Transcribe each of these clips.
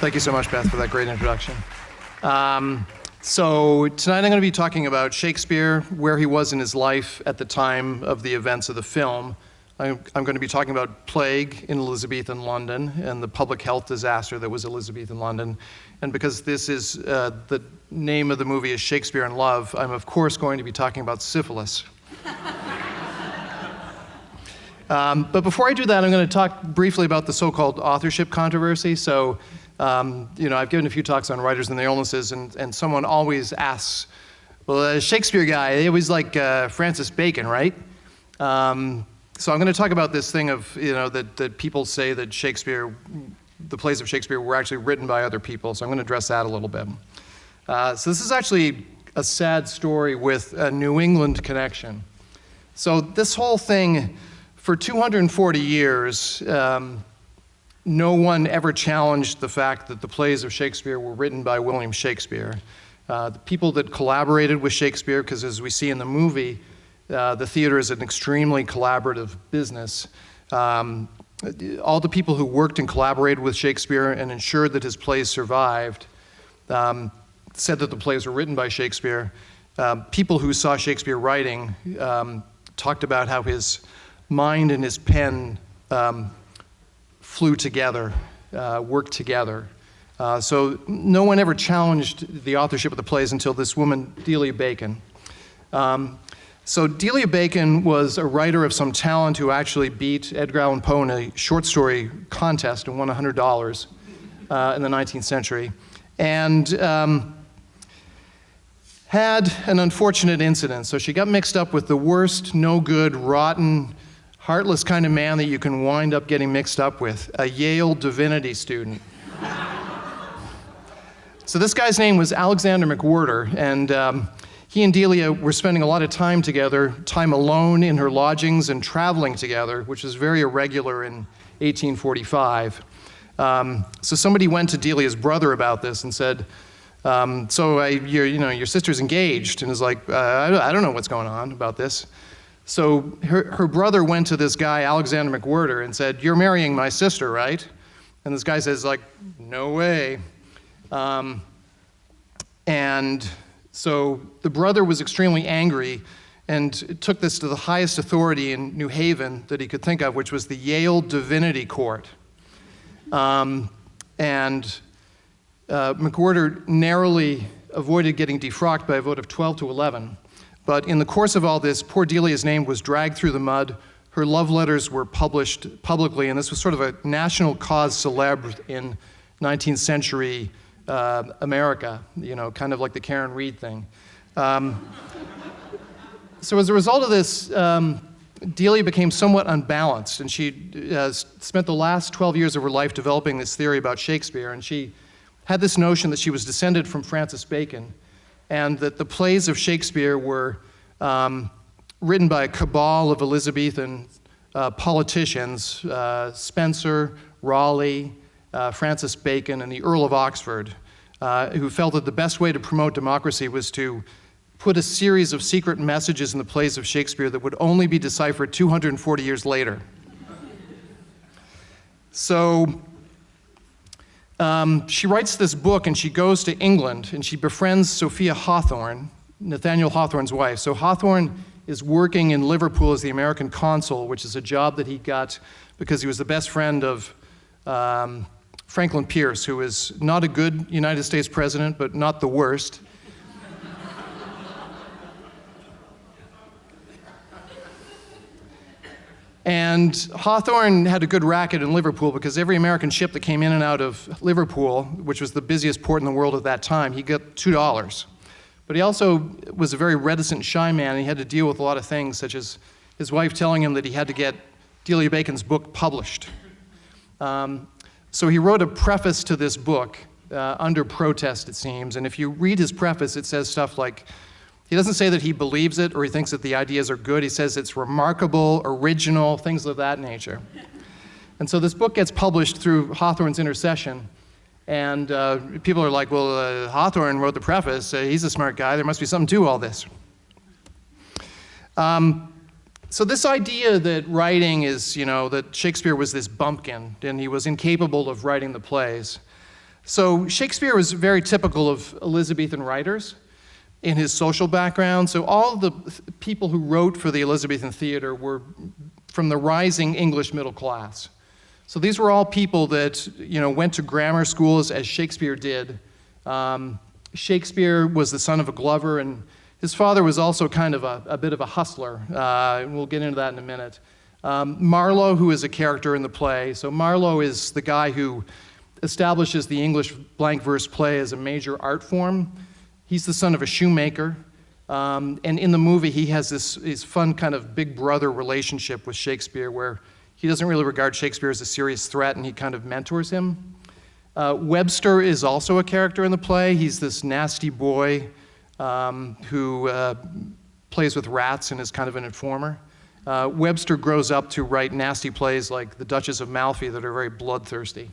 Thank you so much, Beth, for that great introduction. So tonight I'm going to be talking about Shakespeare, where he was in his life at the time of the events of the film. I'm going to be talking about plague in Elizabethan London and the public health disaster that was Elizabethan London. And because this is the name of the movie is Shakespeare in Love, I'm of course going to be talking about syphilis. But before I do that, I'm going to talk briefly about the so-called authorship controversy. So, I've given a few talks on writers and their illnesses, and someone always asks, well, the Shakespeare guy, they always like Francis Bacon, right? So I'm going to talk about this thing of, that people say that Shakespeare, the plays of Shakespeare were actually written by other people. So I'm going to address that a little bit. So this is actually a sad story with a New England connection. So this whole thing, for 240 years, no one ever challenged the fact that the plays of Shakespeare were written by William Shakespeare. The people that collaborated with Shakespeare, because as we see in the movie, the theater is an extremely collaborative business. All the people who worked and collaborated with Shakespeare and ensured that his plays survived said that the plays were written by Shakespeare. People who saw Shakespeare writing talked about how his mind and his pen flew together, worked together. So no one ever challenged the authorship of the plays until this woman, Delia Bacon. So Delia Bacon was a writer of some talent who actually beat Edgar Allan Poe in a short story contest and won $100 in the 19th century. And had an unfortunate incident. So she got mixed up with the worst, no good, rotten, heartless kind of man that you can wind up getting mixed up with, a Yale divinity student. So this guy's name was Alexander McWhirter, and he and Delia were spending a lot of time together, time alone in her lodgings and traveling together, which was very irregular in 1845. So somebody went to Delia's brother about this and said, your sister's engaged, and is like, I don't know what's going on about this. So her brother went to this guy, Alexander McWhirter, and said, you're marrying my sister, right? And this guy says, no way. And so the brother was extremely angry and took this to the highest authority in New Haven that he could think of, which was the Yale Divinity Court. McWhirter narrowly avoided getting defrocked by a vote of 12-11. But in the course of all this, poor Delia's name was dragged through the mud. Her love letters were published publicly, and this was sort of a national cause célèbre in 19th century America, kind of like the Karen Reed thing. So as a result of this, Delia became somewhat unbalanced, and she spent the last 12 years of her life developing this theory about Shakespeare, and she had this notion that she was descended from Francis Bacon, and that the plays of Shakespeare were written by a cabal of Elizabethan politicians, Spencer, Raleigh, Francis Bacon, and the Earl of Oxford, who felt that the best way to promote democracy was to put a series of secret messages in the plays of Shakespeare that would only be deciphered 240 years later. So she writes this book, and she goes to England, and she befriends Sophia Hawthorne, Nathaniel Hawthorne's wife. So Hawthorne is working in Liverpool as the American consul, which is a job that he got because he was the best friend of Franklin Pierce, who is not a good United States president, but not the worst. And Hawthorne had a good racket in Liverpool because every American ship that came in and out of Liverpool, which was the busiest port in the world at that time, he got $2. But he also was a very reticent, shy man, and he had to deal with a lot of things, such as his wife telling him that he had to get Delia Bacon's book published. So he wrote a preface to this book under protest, it seems, and if you read his preface, it says stuff like, he doesn't say that he believes it or he thinks that the ideas are good. He says it's remarkable, original, things of that nature. And so this book gets published through Hawthorne's intercession. And people are like, well, Hawthorne wrote the preface. He's a smart guy. There must be something to all this. So this idea that writing is, that Shakespeare was this bumpkin and he was incapable of writing the plays, So Shakespeare was very typical of Elizabethan writers in his social background. So all the people who wrote for the Elizabethan theater were from the rising English middle class. So these were all people that went to grammar schools as Shakespeare did. Shakespeare was the son of a glover, and his father was also kind of a bit of a hustler. We'll get into that in a minute. Marlowe, who is a character in the play. So Marlowe is the guy who establishes the English blank verse play as a major art form. He's the son of a shoemaker. And in the movie, he has this fun kind of big brother relationship with Shakespeare where he doesn't really regard Shakespeare as a serious threat, and he kind of mentors him. Webster is also a character in the play. He's this nasty boy who plays with rats and is kind of an informer. Webster grows up to write nasty plays like The Duchess of Malfi that are very bloodthirsty.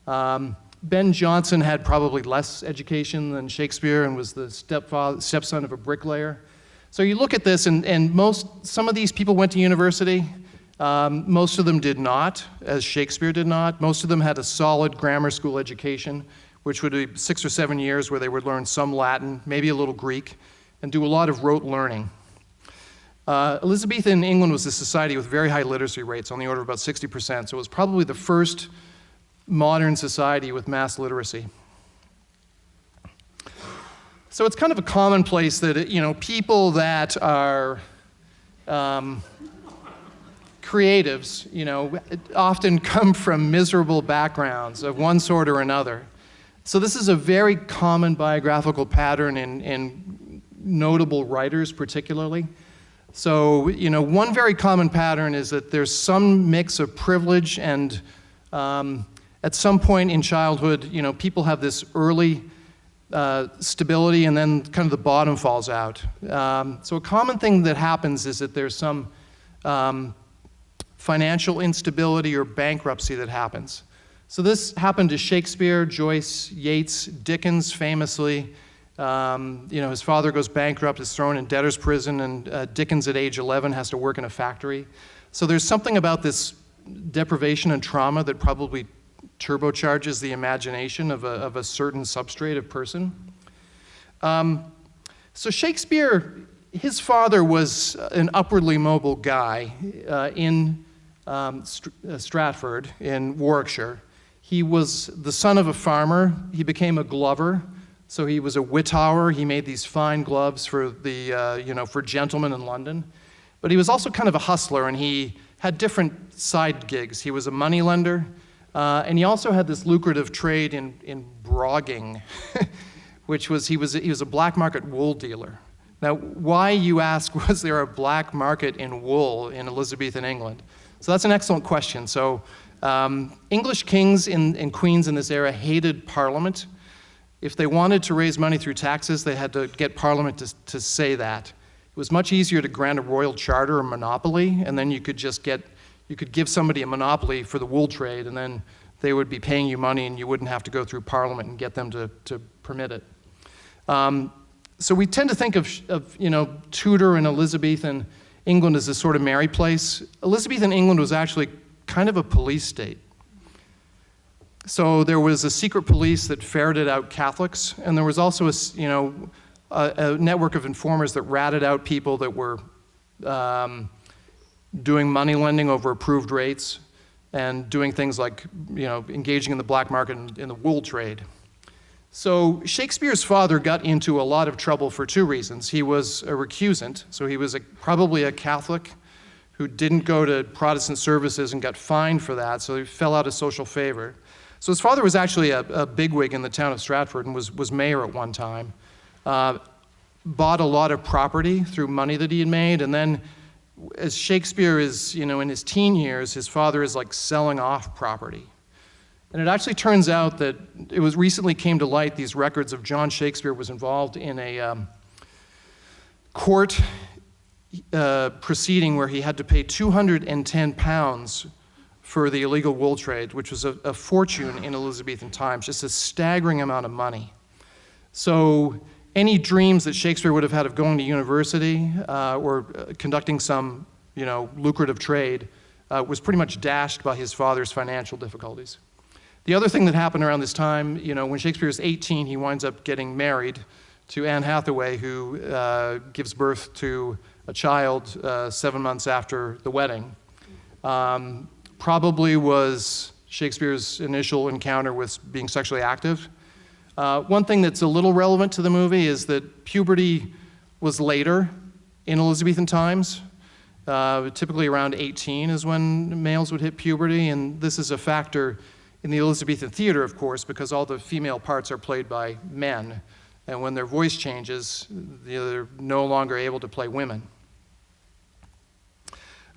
Ben Jonson had probably less education than Shakespeare and was the stepson of a bricklayer. So you look at this, and some of these people went to university. Most of them did not, as Shakespeare did not. Most of them had a solid grammar school education, which would be 6 or 7 years where they would learn some Latin, maybe a little Greek, and do a lot of rote learning. Elizabethan England was a society with very high literacy rates, on the order of about 60%, so it was probably the first modern society with mass literacy. So it's kind of a commonplace that people that are creatives, often come from miserable backgrounds of one sort or another. So this is a very common biographical pattern in notable writers particularly. So, one very common pattern is that there's some mix of privilege and at some point in childhood, people have this early stability and then kind of the bottom falls out. So a common thing that happens is that there's some financial instability or bankruptcy that happens. So this happened to Shakespeare, Joyce, Yeats, Dickens famously. His father goes bankrupt, is thrown in debtor's prison, and Dickens at age 11 has to work in a factory. So there's something about this deprivation and trauma that probably turbocharges the imagination of a certain substrate of person. So Shakespeare, his father was an upwardly mobile guy in Stratford in Warwickshire. He was the son of a farmer. He became a glover. So he was a Whittower. He made these fine gloves for for gentlemen in London. But he was also kind of a hustler, and he had different side gigs. He was a moneylender, and he also had this lucrative trade in brogging, which was he was a black market wool dealer. Now, why, you ask, was there a black market in wool in Elizabethan England? So that's an excellent question. So English kings and queens in this era hated Parliament. If they wanted to raise money through taxes, they had to get Parliament to say that. It was much easier to grant a royal charter or monopoly, and then you could give somebody a monopoly for the wool trade, and then they would be paying you money, and you wouldn't have to go through Parliament and get them to permit it. So we tend to think of Tudor and Elizabethan England as this sort of merry place. Elizabethan England was actually kind of a police state. So there was a secret police that ferreted out Catholics, and there was also a network of informers that ratted out people that were doing money lending over approved rates and doing things like engaging in the black market in the wool trade. So Shakespeare's father got into a lot of trouble for two reasons. He was a recusant, so he was probably a Catholic who didn't go to Protestant services and got fined for that, so he fell out of social favor. So his father was actually a bigwig in the town of Stratford and was mayor at one time. Bought a lot of property through money that he had made, and then as Shakespeare is, in his teen years, his father is like selling off property. And it actually turns out that it was recently came to light, these records of John Shakespeare was involved in a court proceeding where he had to pay £210 for the illegal wool trade, which was a fortune in Elizabethan times, just a staggering amount of money. So any dreams that Shakespeare would have had of going to university or conducting some lucrative trade was pretty much dashed by his father's financial difficulties. The other thing that happened around this time, when Shakespeare is 18, he winds up getting married to Anne Hathaway, who gives birth to a child 7 months after the wedding. Probably was Shakespeare's initial encounter with being sexually active. One thing that's a little relevant to the movie is that puberty was later in Elizabethan times. Typically around 18 is when males would hit puberty, and this is a factor in the Elizabethan theater, of course, because all the female parts are played by men, and when their voice changes, they're no longer able to play women.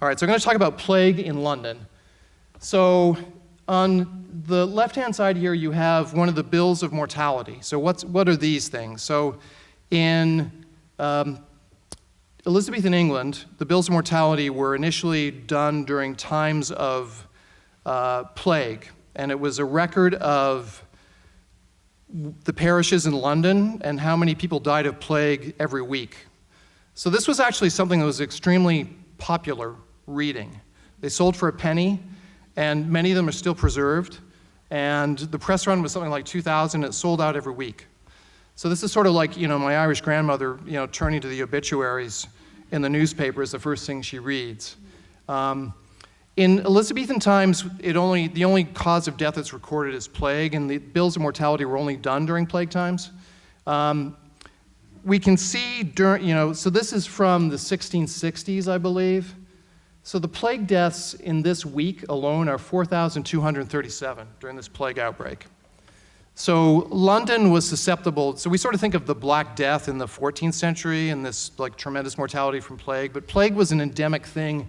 All right, so I'm going to talk about plague in London. So on the left-hand side here, you have one of the bills of mortality. So what are these things? So in Elizabethan England, the bills of mortality were initially done during times of plague, and it was a record of the parishes in London and how many people died of plague every week. So this was actually something that was extremely popular reading. They sold for a penny, and many of them are still preserved, and the press run was something like 2,000. It sold out every week. So this is sort of like, my Irish grandmother, turning to the obituaries in the newspaper is the first thing she reads. In Elizabethan times, the only cause of death that's recorded is plague, and the bills of mortality were only done during plague times. We can see so this is from the 1660s, I believe. So the plague deaths in this week alone are 4,237 during this plague outbreak. So London was susceptible. So we sort of think of the Black Death in the 14th century and this tremendous mortality from plague, but plague was an endemic thing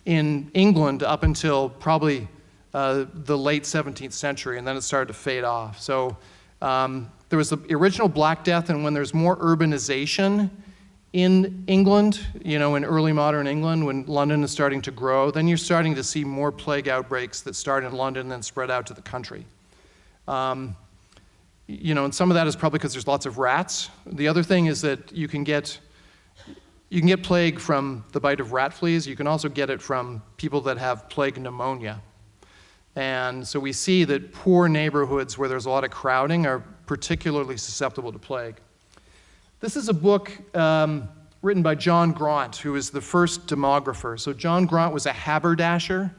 in England up until probably the late 17th century, and then it started to fade off. So there was the original Black Death, and when there's more urbanization in England, in early modern England, when London is starting to grow, then you're starting to see more plague outbreaks that start in London and then spread out to the country. And some of that is probably because there's lots of rats. The other thing is that you can get plague from the bite of rat fleas. You can also get it from people that have plague pneumonia. And so we see that poor neighborhoods where there's a lot of crowding are particularly susceptible to plague. This is a book written by John Graunt, who is the first demographer. So John Graunt was a haberdasher.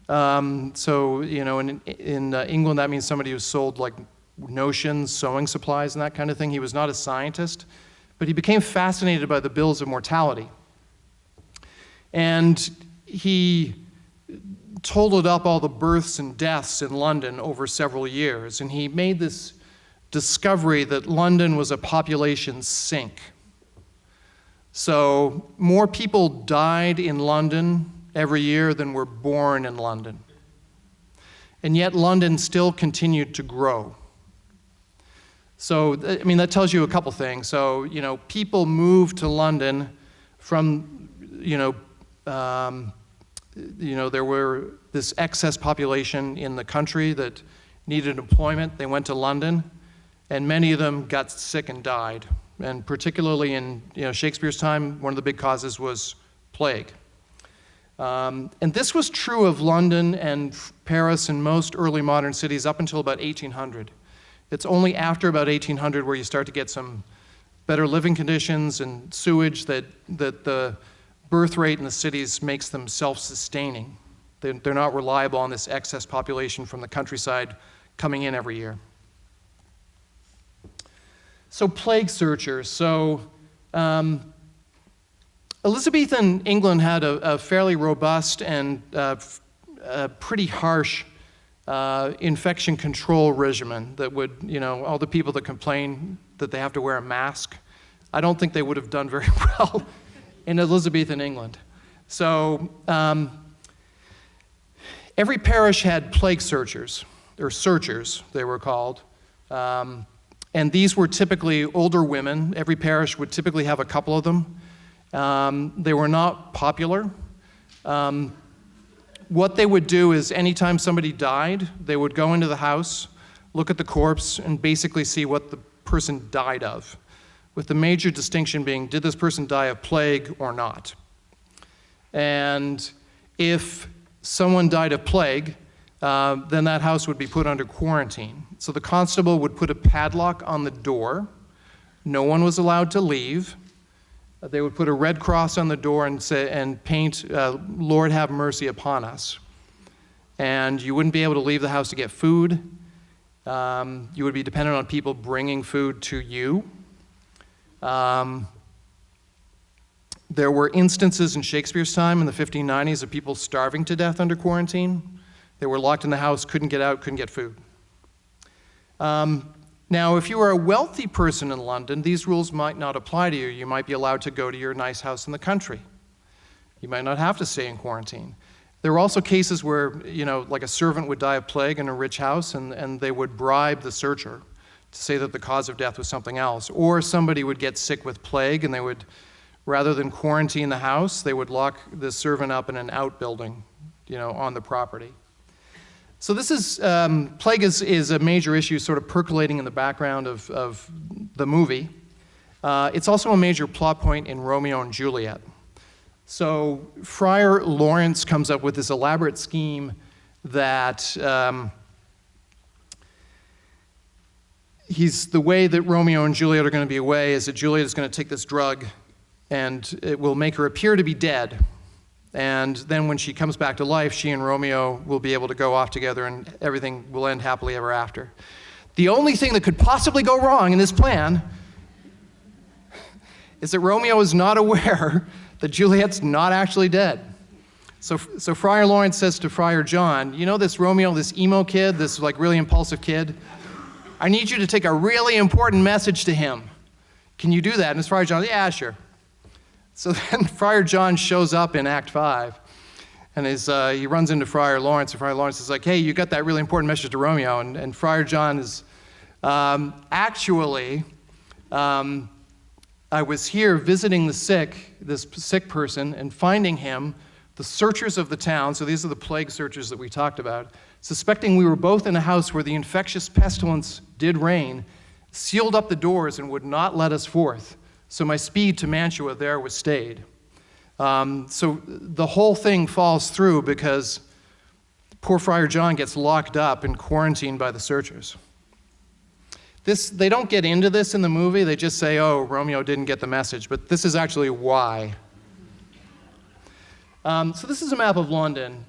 In England, that means somebody who sold notions, sewing supplies, and that kind of thing. He was not a scientist, but he became fascinated by the bills of mortality. And he totaled up all the births and deaths in London over several years, and he made this discovery that London was a population sink. So more people died in London every year than were born in London. And yet London still continued to grow. So, that tells you a couple things. So, people moved to London from, there were this excess population in the country that needed employment. They went to London, and many of them got sick and died. And particularly in, Shakespeare's time, one of the big causes was plague. And this was true of London and Paris and most early modern cities up until about 1800. It's only after about 1800 where you start to get some better living conditions and sewage that the birth rate in the cities makes them self-sustaining. They're not reliable on this excess population from the countryside coming in every year. So plague searchers. So Elizabethan England had a fairly robust and pretty harsh infection control regimen that would, all the people that complain that they have to wear a mask, I don't think they would have done very well in Elizabethan England. So every parish had plague searchers, or searchers they were called. And these were typically older women. Every parish would typically have a couple of them. They were not popular. What they would do is anytime somebody died, they would go into the house, look at the corpse, and basically see what the person died of, with the major distinction being, did this person die of plague or not? And if someone died of plague, then that house would be put under quarantine. So the constable would put a padlock on the door. No one was allowed to leave. They would put a red cross on the door and paint, "Lord have mercy upon us." And you wouldn't be able to leave the house to get food. You would be dependent on people bringing food to you. There were instances in Shakespeare's time in the 1590s of people starving to death under quarantine. They were locked in the house, couldn't get out, couldn't get food. Now, if you were a wealthy person in London, these rules might not apply to you. You might be allowed to go to your nice house in the country. You might not have to stay in quarantine. There were also cases where, like a servant would die of plague in a rich house, and they would bribe the searcher to say that the cause of death was something else. Or somebody would get sick with plague, and they would, rather than quarantine the house, they would lock the servant up in an outbuilding, on the property. So this is, plague is a major issue sort of percolating in the background of the movie. It's also a major plot point in Romeo and Juliet. So Friar Lawrence comes up with this elaborate scheme that the way that Romeo and Juliet are going to be away is that Juliet is going to take this drug and it will make her appear to be dead. And then when she comes back to life, she and Romeo will be able to go off together and everything will end happily ever after. The only thing that could possibly go wrong in this plan is that Romeo is not aware that Juliet's not actually dead. So Friar Lawrence says to Friar John, this Romeo, this emo kid, this really impulsive kid, I need you to take a really important message to him. Can you do that? And Friar John, yeah, sure. So then Friar John shows up in Act 5, and he runs into Friar Lawrence, and Friar Lawrence is like, hey, you got that really important message to Romeo, and Friar John is, actually, I was here visiting this sick person, and finding him, the searchers of the town, so these are the plague searchers that we talked about, suspecting we were both in a house where the infectious pestilence did reign, sealed up the doors and would not let us forth. So my speed to Mantua there was stayed. So the whole thing falls through because poor Friar John gets locked up and quarantined by the searchers. They don't get into this in the movie. They just say, oh, Romeo didn't get the message, but this is actually why. So this is a map of London.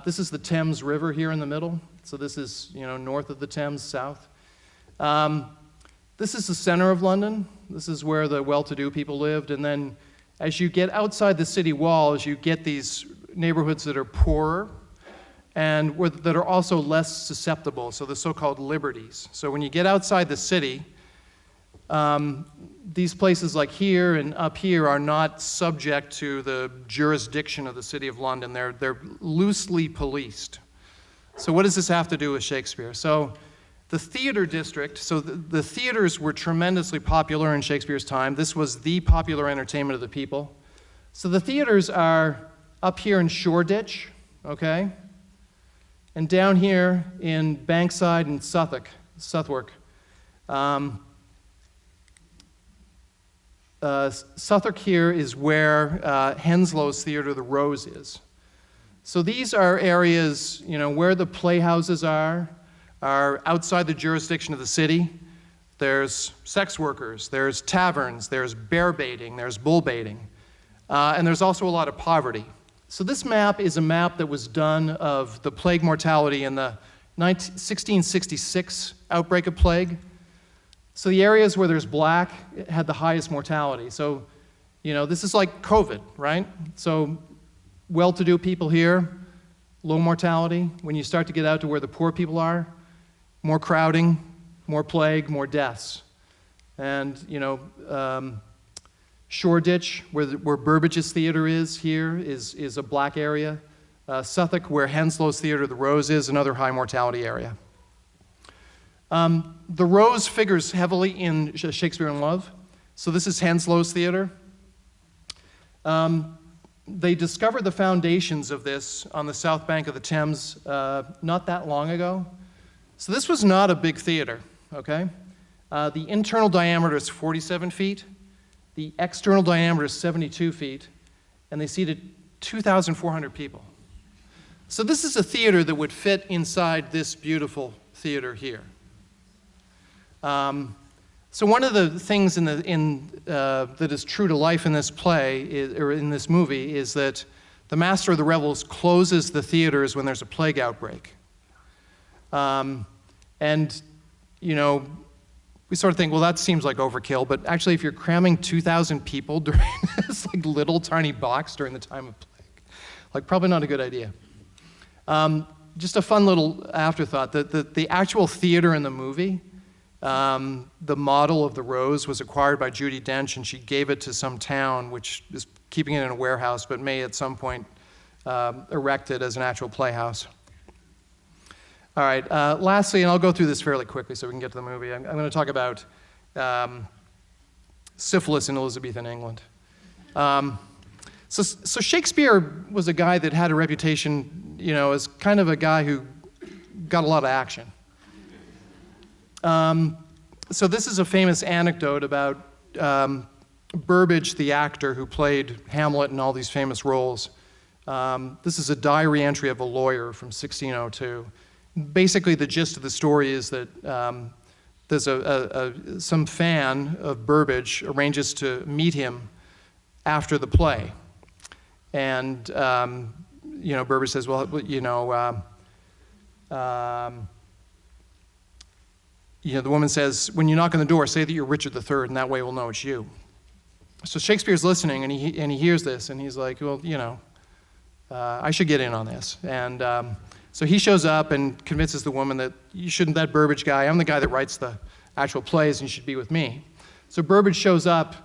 This is the Thames River here in the middle. So this is, north of the Thames, south. This is the center of London. This is where the well-to-do people lived. And then as you get outside the city walls, you get these neighborhoods that are poorer and that are also less susceptible, so the so-called liberties. So when you get outside the city, these places like here and up here are not subject to the jurisdiction of the City of London. They're loosely policed. So what does this have to do with Shakespeare? So the theater district, so the theaters were tremendously popular in Shakespeare's time. This was the popular entertainment of the people. So the theaters are up here in Shoreditch, okay? And down here in Bankside and Southwark. Southwark here is where Henslow's Theatre, the Rose, is. So these are areas, where the playhouses are outside the jurisdiction of the city. There's sex workers, there's taverns, there's bear baiting, there's bull baiting, and there's also a lot of poverty. So this map is a map that was done of the plague mortality in the 1666 outbreak of plague. So the areas where there's black had the highest mortality. So, this is like COVID, right? So well-to-do people here, low mortality. When you start to get out to where the poor people are, more crowding, more plague, more deaths. And, Shoreditch, where Burbage's Theatre is here, is a black area. Southwark, where Henslow's Theatre, the Rose, is another high mortality area. The Rose figures heavily in Shakespeare in Love. So this is Henslow's Theatre. They discovered the foundations of this on the south bank of the Thames not that long ago. So this was not a big theater, okay? The internal diameter is 47 feet. The external diameter is 72 feet. And they seated 2,400 people. So this is a theater that would fit inside this beautiful theater here. So one of the things that is true to life in this play, or in this movie, is that the master of the revels closes the theaters when there's a plague outbreak. And, you know, we sort of think, well, that seems like overkill, but actually if you're cramming 2,000 people during this like little tiny box during the time of plague, like probably not a good idea. Just a fun little afterthought, the actual theater in the movie, the model of the Rose was acquired by Judi Dench, and she gave it to some town, which is keeping it in a warehouse, but may at some point erect it as an actual playhouse. All right, lastly, and I'll go through this fairly quickly so we can get to the movie, I'm going to talk about syphilis in Elizabethan England. So Shakespeare was a guy that had a reputation, you know, as kind of a guy who got a lot of action. So this is a famous anecdote about Burbage, the actor who played Hamlet in all these famous roles. This is a diary entry of a lawyer from 1602. Basically, the gist of the story is that there's some fan of Burbage arranges to meet him after the play. And, you know, Burbage says, well, you know, the woman says, when you knock on the door, say that you're Richard III, and that way we'll know it's you. So Shakespeare's listening, and he hears this, and he's like, well, you know, I should get in on this. And so he shows up and convinces the woman that you shouldn't, that Burbage guy, I'm the guy that writes the actual plays, and you should be with me. So Burbage shows up,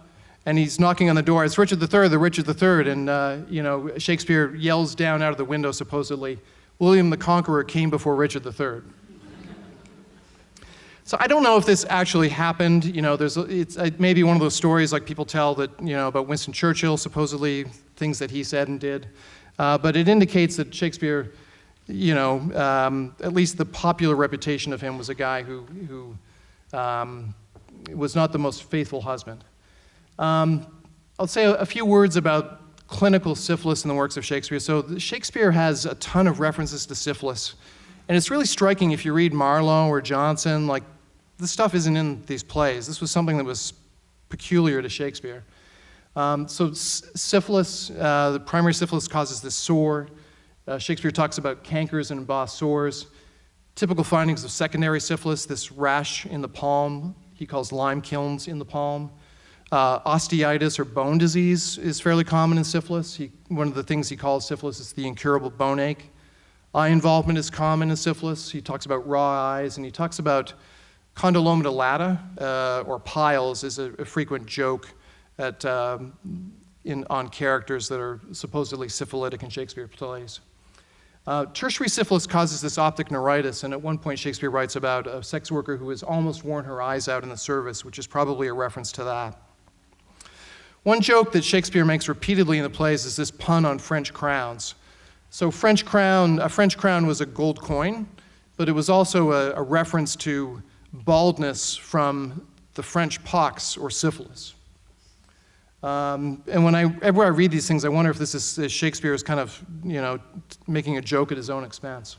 and he's knocking on the door. It's Richard III, the Richard III, and you know, Shakespeare yells down out of the window, supposedly, William the Conqueror came before Richard III. So I don't know if this actually happened. You know, it's maybe one of those stories like people tell that, you know, about Winston Churchill, supposedly things that he said and did. But it indicates that Shakespeare, you know, at least the popular reputation of him was a guy who was not the most faithful husband. I'll say a few words about clinical syphilis in the works of Shakespeare. So Shakespeare has a ton of references to syphilis. And it's really striking if you read Marlowe or Johnson, like, this stuff isn't in these plays. This was something that was peculiar to Shakespeare. So syphilis, the primary syphilis causes this sore. Shakespeare talks about cankers and embossed sores. Typical findings of secondary syphilis, this rash in the palm, he calls lime kilns in the palm. Osteitis or bone disease is fairly common in syphilis. One of the things he calls syphilis is the incurable bone ache. Eye involvement is common in syphilis. He talks about raw eyes, and he talks about condyloma dilata, or piles, is a frequent joke on characters that are supposedly syphilitic in Shakespeare plays. Tertiary syphilis causes this optic neuritis, and at one point Shakespeare writes about a sex worker who has almost worn her eyes out in the service, which is probably a reference to that. One joke that Shakespeare makes repeatedly in the plays is this pun on French crowns. So a French crown was a gold coin, but it was also a reference to baldness from the French pox or syphilis. And whenever I read these things, I wonder if this is Shakespeare is kind of, you know, making a joke at his own expense.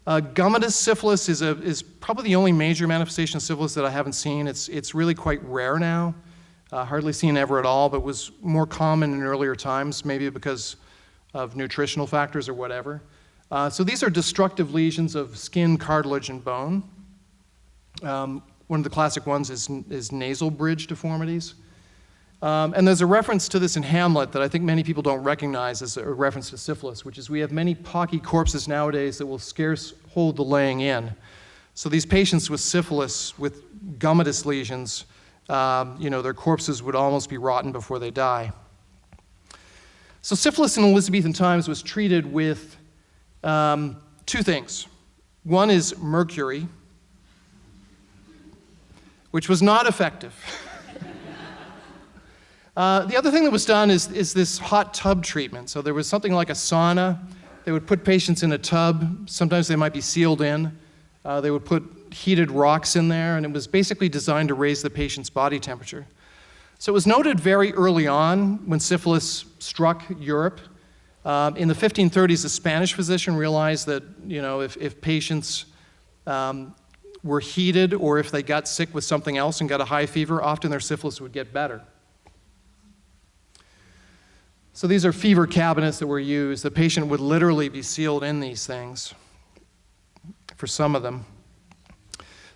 Gummatous syphilis is probably the only major manifestation of syphilis that I haven't seen. It's really quite rare now, hardly seen ever at all, but was more common in earlier times, maybe because of nutritional factors or whatever. So these are destructive lesions of skin, cartilage, and bone. One of the classic ones is nasal bridge deformities. And there's a reference to this in Hamlet that I think many people don't recognize as a reference to syphilis, which is we have many pocky corpses nowadays that will scarce hold the laying in. So these patients with syphilis, with gummatous lesions, you know, their corpses would almost be rotten before they die. So syphilis in Elizabethan times was treated with two things. One is mercury, which was not effective. The other thing that was done is this hot tub treatment. So there was something like a sauna. They would put patients in a tub. Sometimes they might be sealed in. They would put heated rocks in there, and it was basically designed to raise the patient's body temperature. So it was noted very early on when syphilis struck Europe In the 1530s, a Spanish physician realized that, if patients were heated or if they got sick with something else and got a high fever, often their syphilis would get better. So these are fever cabinets that were used. The patient would literally be sealed in these things for some of them.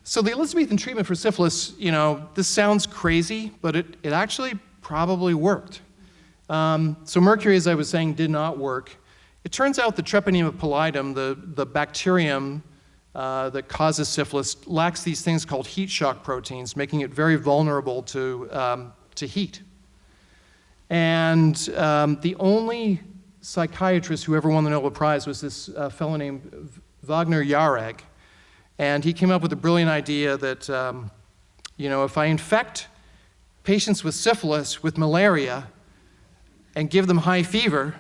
So the Elizabethan treatment for syphilis, this sounds crazy, but it actually probably worked. So mercury, as I was saying, did not work. It turns out the Treponema pallidum, the bacterium that causes syphilis, lacks these things called heat shock proteins, making it very vulnerable to heat. And the only psychiatrist who ever won the Nobel Prize was this fellow named Wagner Yareg. And he came up with a brilliant idea that, if I infect patients with syphilis with malaria and give them high fever,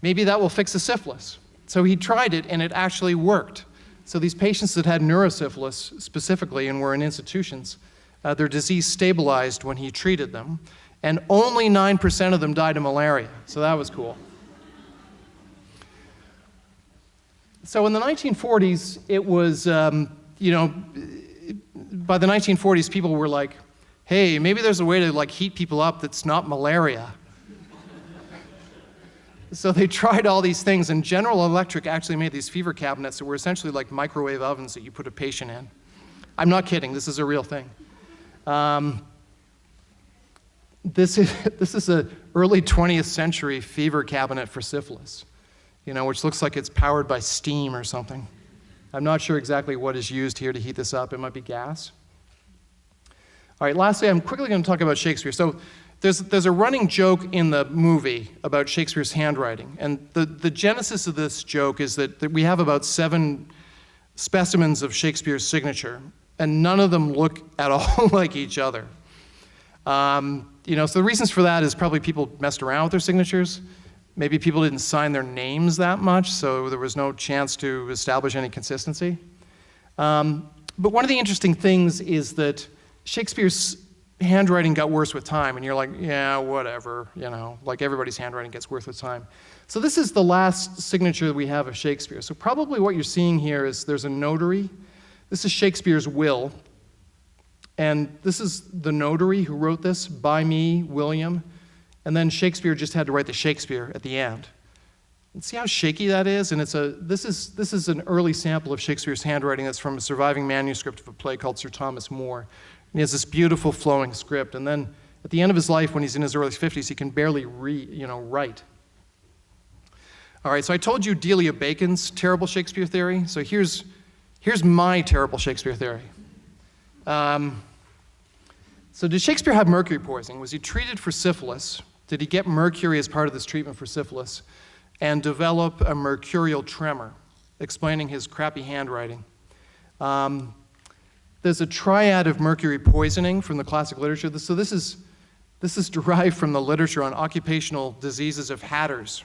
maybe that will fix the syphilis. So he tried it, and it actually worked. So these patients that had neurosyphilis specifically and were in institutions, their disease stabilized when he treated them, and only 9% of them died of malaria. So that was cool. So in the 1940s, it was, by the 1940s, people were like, hey, maybe there's a way to heat people up that's not malaria. So they tried all these things, and General Electric actually made these fever cabinets that were essentially like microwave ovens that you put a patient in. I'm not kidding, this is a real thing. This is an early 20th century fever cabinet for syphilis, which looks like it's powered by steam or something. I'm not sure exactly what is used here to heat this up. It might be gas. All right, lastly, I'm quickly going to talk about Shakespeare. So there's a running joke in the movie about Shakespeare's handwriting. And the genesis of this joke is that we have about 7 specimens of Shakespeare's signature, and none of them look at all like each other. So the reasons for that is probably people messed around with their signatures. Maybe people didn't sign their names that much, so there was no chance to establish any consistency. But one of the interesting things is that Shakespeare's handwriting got worse with time, and you're like, yeah, whatever, like everybody's handwriting gets worse with time. So this is the last signature that we have of Shakespeare. So probably what you're seeing here is there's a notary. This is Shakespeare's will. And this is the notary who wrote this, by me, William. And then Shakespeare just had to write the Shakespeare at the end. And see how shaky that is? And this is an early sample of Shakespeare's handwriting that's from a surviving manuscript of a play called Sir Thomas More. And he has this beautiful flowing script. And then at the end of his life, when he's in his early 50s, he can barely write. All right, so I told you Delia Bacon's terrible Shakespeare theory. So here's my terrible Shakespeare theory. So did Shakespeare have mercury poisoning? Was he treated for syphilis? Did he get mercury as part of this treatment for syphilis and develop a mercurial tremor, explaining his crappy handwriting? There's a triad of mercury poisoning from the classic literature. So this is derived from the literature on occupational diseases of hatters.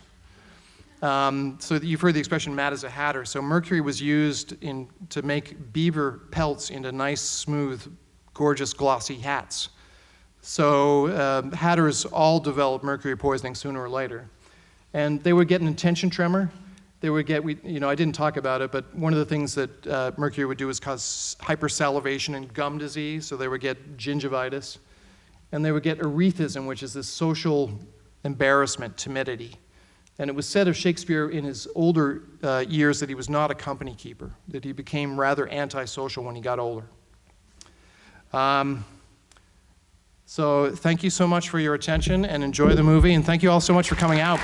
So you've heard the expression mad as a hatter. So mercury was used to make beaver pelts into nice, smooth, gorgeous, glossy hats. So hatters all developed mercury poisoning sooner or later. And they would get an intention tremor. They would get, I didn't talk about it, but one of the things that mercury would do is cause hypersalivation and gum disease. So they would get gingivitis. And they would get erethism, which is this social embarrassment, timidity. And it was said of Shakespeare in his older years that he was not a company keeper, that he became rather antisocial when he got older. So thank you so much for your attention, and enjoy the movie, and thank you all so much for coming out.